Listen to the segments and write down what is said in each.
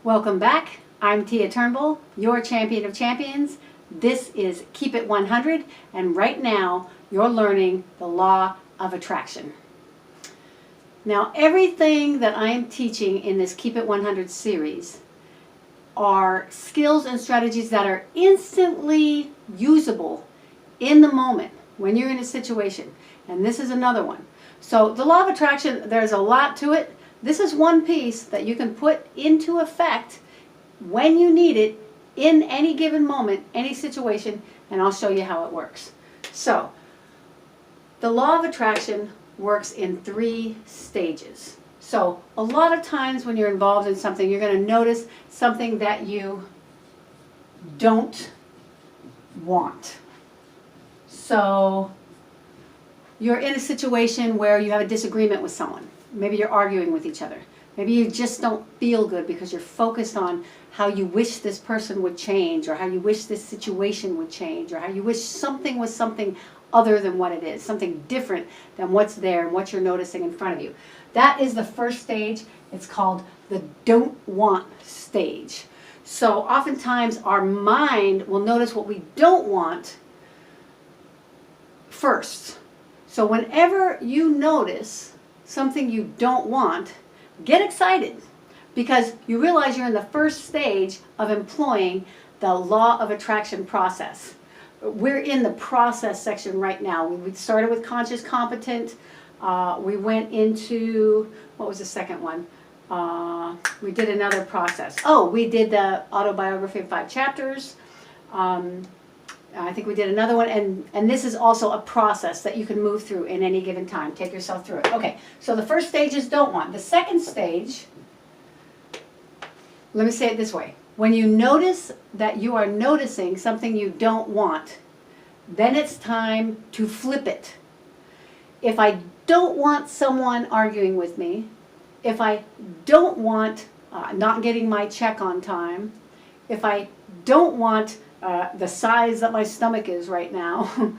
Welcome back. I'm Tia Turnbull, your champion of champions. This is Keep It 100, and right now you're learning the law of attraction. Now, everything that I am teaching in this Keep It 100 series are skills and strategies that are instantly usable in the moment when you're in a situation. And this is another one. So the law of attraction, there's a lot to it. This is one piece that you can put into effect when you need it in any given moment, any situation, and I'll show you how it works. So, the law of attraction works in 3 stages. So, a lot of times when you're involved in something, you're going to notice something that you don't want. So, you're in a situation where you have a disagreement with someone. Maybe you're arguing with each other. Maybe you just don't feel good because you're focused on how you wish this person would change, or how you wish this situation would change, or how you wish something was something other than what it is, something different than what's there and what you're noticing in front of you. That is the first stage. It's called the don't want stage. So oftentimes our mind will notice what we don't want first. So whenever you notice something you don't want, get excited, because you realize you're in the first stage of employing the law of attraction process. We're in the process section right now. We started with conscious competent. We went into, what was the second one? We did another process. Oh, we did the autobiography of 5 chapters. I think we did another one, and this is also a process that you can move through in any given time. Take yourself through it. Okay, so the first stage is don't want. The second stage, let me say it this way. When you notice that you are noticing something you don't want, then it's time to flip it. If I don't want someone arguing with me, if I don't want not getting my check on time, if I don't want the size that my stomach is right now,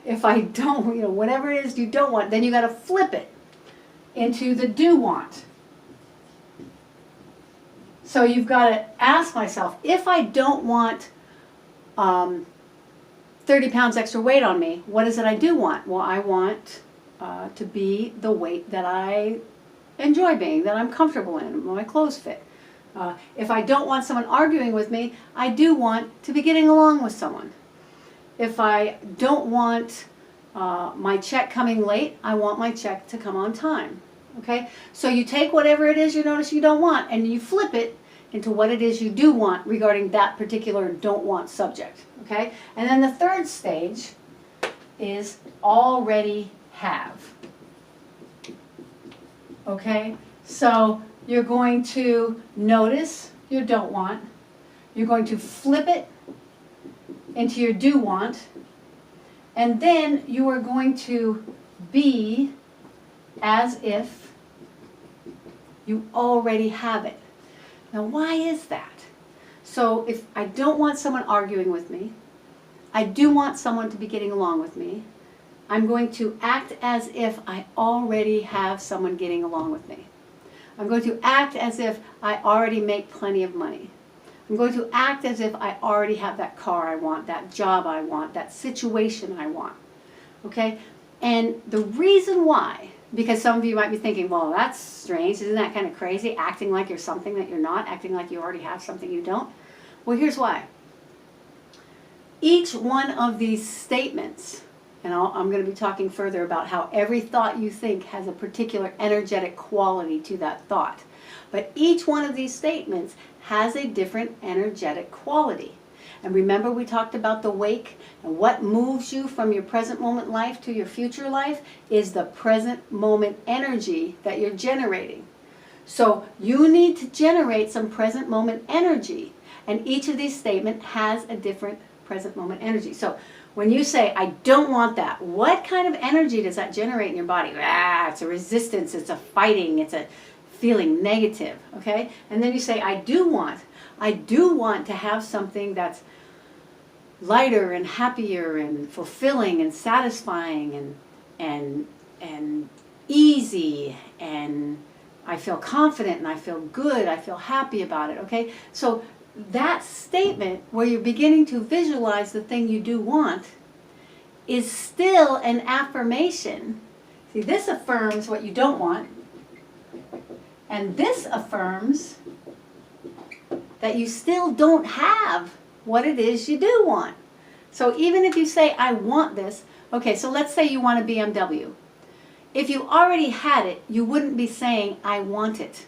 if I don't, whatever it is you don't want, then you got to flip it into the do want. So you've got to ask myself, if I don't want 30 pounds extra weight on me, what is it I do want? Well, I want to be the weight that I enjoy being, that I'm comfortable in, my clothes fit. If I don't want someone arguing with me, I do want to be getting along with someone. If I don't want my check coming late, I want my check to come on time. Okay? So you take whatever it is you notice you don't want and you flip it into what it is you do want regarding that particular don't want subject. Okay? And then the third stage is already have. Okay? So you're going to notice your don't want. You're going to flip it into your do want. And then you are going to be as if you already have it. Now, why is that? So if I don't want someone arguing with me, I do want someone to be getting along with me, I'm going to act as if I already have someone getting along with me. I'm going to act as if I already make plenty of money. I'm going to act as if I already have that car I want, that job I want, that situation I want. Okay? And the reason why, because some of you might be thinking, well, that's strange. Isn't that kind of crazy? Acting like you're something that you're not, acting like you already have something you don't. Well, here's why. Each one of these statements, and I'm going to be talking further about how every thought you think has a particular energetic quality to that thought. But each one of these statements has a different energetic quality. And remember, we talked about the wake, and what moves you from your present moment life to your future life is the present moment energy that you're generating. So you need to generate some present moment energy, and each of these statements has a different present moment energy. So when you say, I don't want that, what kind of energy does that generate in your body? It's a resistance, it's a fighting, it's a feeling negative, okay? And then you say, I do want to have something that's lighter and happier and fulfilling and satisfying and easy, and I feel confident and I feel good, I feel happy about it, okay? So that statement where you're beginning to visualize the thing you do want is still an affirmation. See, this affirms what you don't want, and this affirms that you still don't have what it is you do want. So even if you say, I want this, okay, so let's say you want a BMW. If you already had it, you wouldn't be saying, I want it.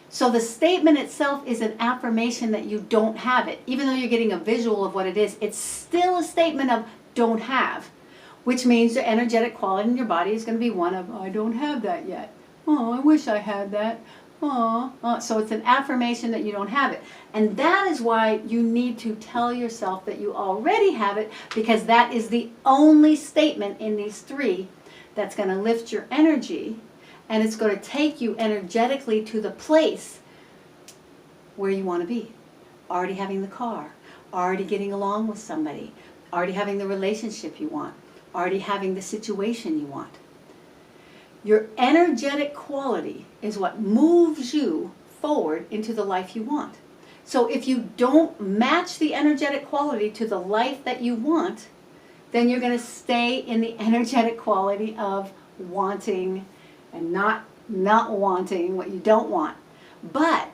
So the statement itself is an affirmation that you don't have it. Even though you're getting a visual of what it is, it's still a statement of don't have, which means the energetic quality in your body is going to be one of, I don't have that yet. Oh, I wish I had that. Oh. So it's an affirmation that you don't have it. And that is why you need to tell yourself that you already have it, because that is the only statement in these three that's going to lift your energy, and it's going to take you energetically to the place where you want to be. Already having the car, already getting along with somebody, already having the relationship you want, already having the situation you want. Your energetic quality is what moves you forward into the life you want. So if you don't match the energetic quality to the life that you want, then you're going to stay in the energetic quality of wanting and not wanting what you don't want. But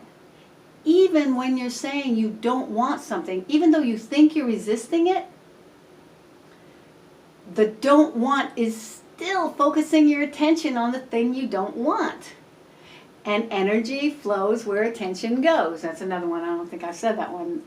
even when you're saying you don't want something, even though you think you're resisting it, the don't want is still focusing your attention on the thing you don't want. And energy flows where attention goes. That's another one. I don't think I've said that one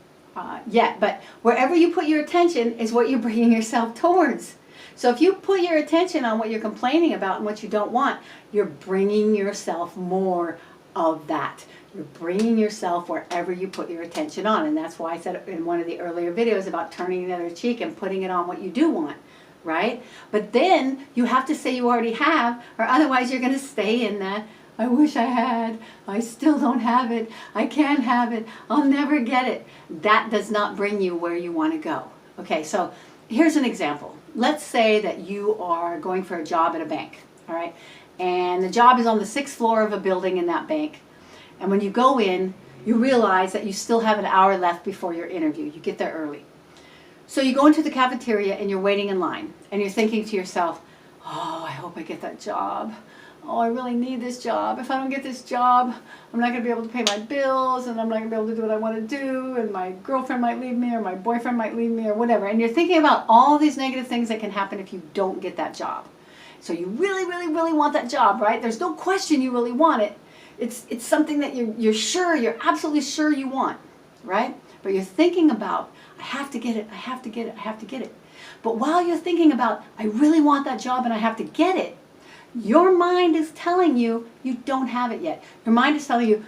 yet. But wherever you put your attention is what you're bringing yourself towards. So if you put your attention on what you're complaining about and what you don't want, you're bringing yourself more of that. You're bringing yourself wherever you put your attention on. And that's why I said in one of the earlier videos about turning the other cheek and putting it on what you do want. Right? But then you have to say you already have, or otherwise you're going to stay in that, I wish I had, I still don't have it, I can't have it, I'll never get it. That does not bring you where you want to go. Okay, so here's an example. Let's say that you are going for a job at a bank, all right? And the job is on the 6th floor of a building in that bank. And when you go in, you realize that you still have an hour left before your interview. You get there early. So you go into the cafeteria and you're waiting in line and you're thinking to yourself, oh, I hope I get that job. Oh, I really need this job. If I don't get this job, I'm not going to be able to pay my bills, and I'm not going to be able to do what I want to do, and my girlfriend might leave me, or my boyfriend might leave me, or whatever. And you're thinking about all these negative things that can happen if you don't get that job. So you really, really, really want that job, right? There's no question you really want it. It's something that you're absolutely sure you want, right? But you're thinking about, I have to get it, I have to get it, I have to get it. But while you're thinking about, I really want that job and I have to get it, your mind is telling you you don't have it yet. Your mind is telling you,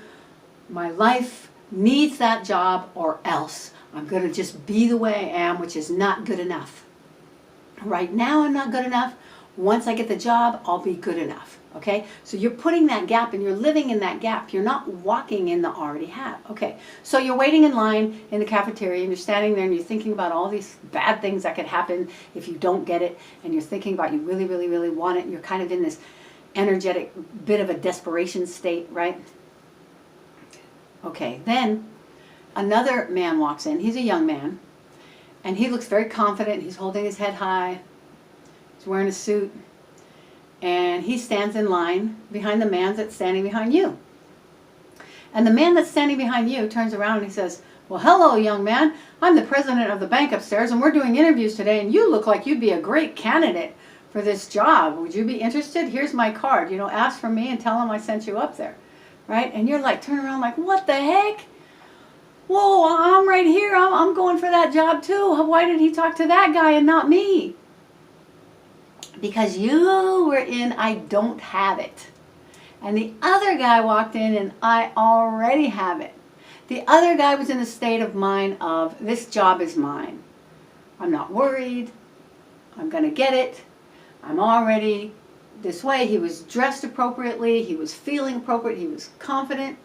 my life needs that job or else I'm going to just be the way I am, which is not good enough. Right now I'm not good enough. Once I get the job, I'll be good enough. Okay? So you're putting that gap and you're living in that gap. You're not walking in the already have. Okay. So you're waiting in line in the cafeteria and you're standing there and you're thinking about all these bad things that could happen if you don't get it, and you're thinking about you really, really, really want it, and you're kind of in this energetic bit of a desperation state, right? Okay. Then another man walks in. He's a young man and he looks very confident. He's holding his head high. He's wearing a suit. And he stands in line behind the man that's standing behind you. And the man that's standing behind you turns around and he says, well, hello, young man. I'm the president of the bank upstairs, and we're doing interviews today, and you look like you'd be a great candidate for this job. Would you be interested? Here's my card. Ask for me and tell him I sent you up there. Right? And you're like, turn around like, what the heck? Whoa, I'm right here. I'm going for that job too. Why did he talk to that guy and not me? Because you were in I don't have it. And the other guy walked in and I already have it. The other guy was in a state of mind of this job is mine. I'm not worried. I'm going to get it. I'm already this way. He was dressed appropriately. He was feeling appropriate. He was confident.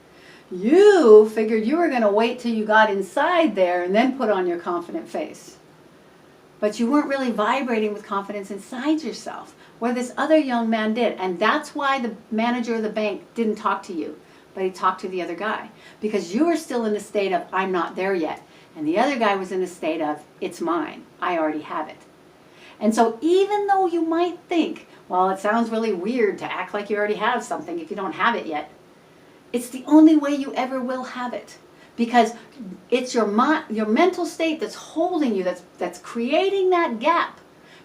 You figured you were going to wait till you got inside there and then put on your confident face. But you weren't really vibrating with confidence inside yourself. where this other young man did. And that's why the manager of the bank didn't talk to you, but he talked to the other guy. Because you were still in the state of, I'm not there yet. And the other guy was in the state of, it's mine. I already have it. And so even though you might think, well, it sounds really weird to act like you already have something if you don't have it yet, it's the only way you ever will have it. Because it's your mental state that's holding you, that's creating that gap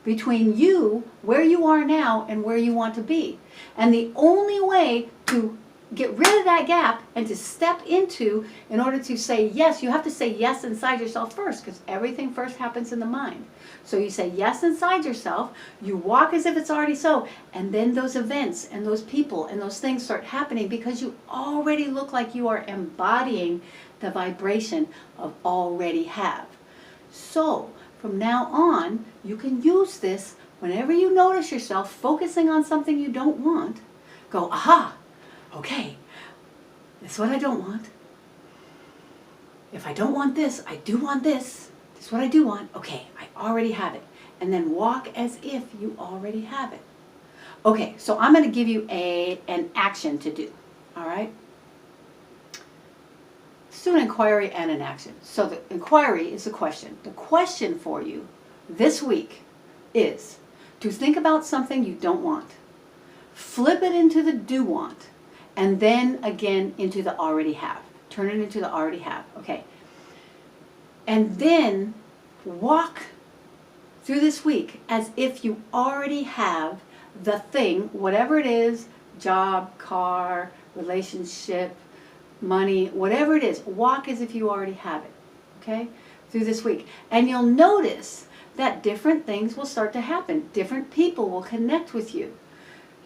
between you, where you are now, and where you want to be. And the only way to get rid of that gap and to step into, in order to say yes, you have to say yes inside yourself first, because everything first happens in the mind. So you say yes inside yourself, you walk as if it's already so, and then those events and those people and those things start happening because you already look like you are embodying the vibration of already have. So from now on, you can use this whenever you notice yourself focusing on something you don't want. Go, aha, okay, this is what I don't want. If I don't want this, I do want this. This is what I do want. Okay, I already have it. And then walk as if you already have it. Okay, so I'm going to give you an action to do. All right? Let's do an inquiry and an action. So the inquiry is a question. The question for you this week is to think about something you don't want. Flip it into the do want. And then again into the already have. Turn it into the already have. Okay. And then walk through this week as if you already have the thing, whatever it is, job, car, relationship, money, whatever it is, walk as if you already have it. Okay? Through this week. And you'll notice that different things will start to happen. Different people will connect with you.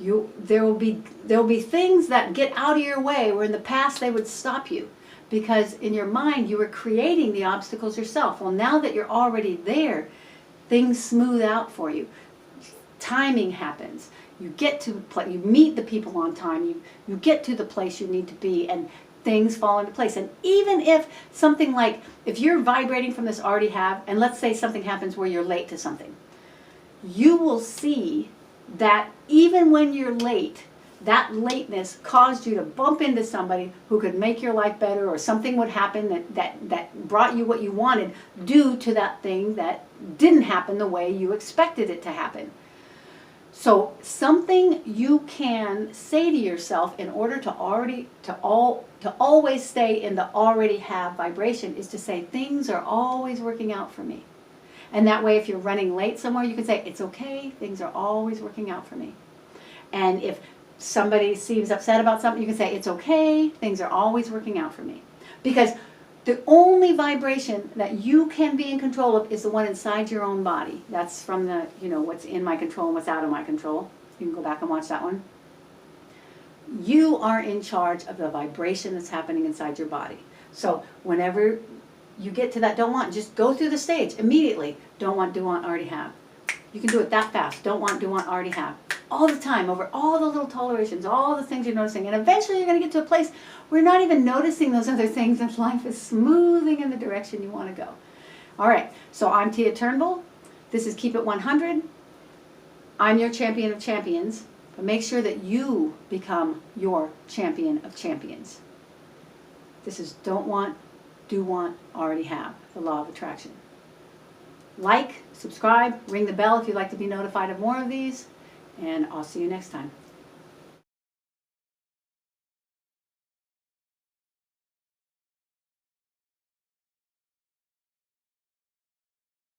There will be things that get out of your way where in the past they would stop you. Because in your mind, you were creating the obstacles yourself. Well, now that you're already there, things smooth out for you. Timing happens. You get to you meet the people on time. You get to the place you need to be, and things fall into place. And even if something like, if you're vibrating from this already have, and let's say something happens where you're late to something, you will see that even when you're late, that lateness caused you to bump into somebody who could make your life better, or something would happen that brought you what you wanted due to that thing that didn't happen the way you expected it to happen. So something you can say to yourself in order to always stay in the already have vibration is to say, things are always working out for me. And that way, if you're running late somewhere, you can say, it's okay, things are always working out for me. And if somebody seems upset about something, you can say, it's okay, things are always working out for me. Because the only vibration that you can be in control of is the one inside your own body. That's from the, what's in my control and what's out of my control. You can go back and watch that one. You are in charge of the vibration that's happening inside your body. So whenever you get to that don't want, just go through the stage immediately. Don't want, do want, already have. You can do it that fast. Don't want, do want, already have. All the time, over all the little tolerations, all the things you're noticing. And eventually you're going to get to a place where you're not even noticing those other things, and life is smoothing in the direction you want to go. All right, so I'm Tia Turnbull. This is Keep It 100. I'm your champion of champions. But make sure that you become your champion of champions. This is don't want, do want, already have. The law of attraction. Like, subscribe, ring the bell if you'd like to be notified of more of these. And I'll see you next time.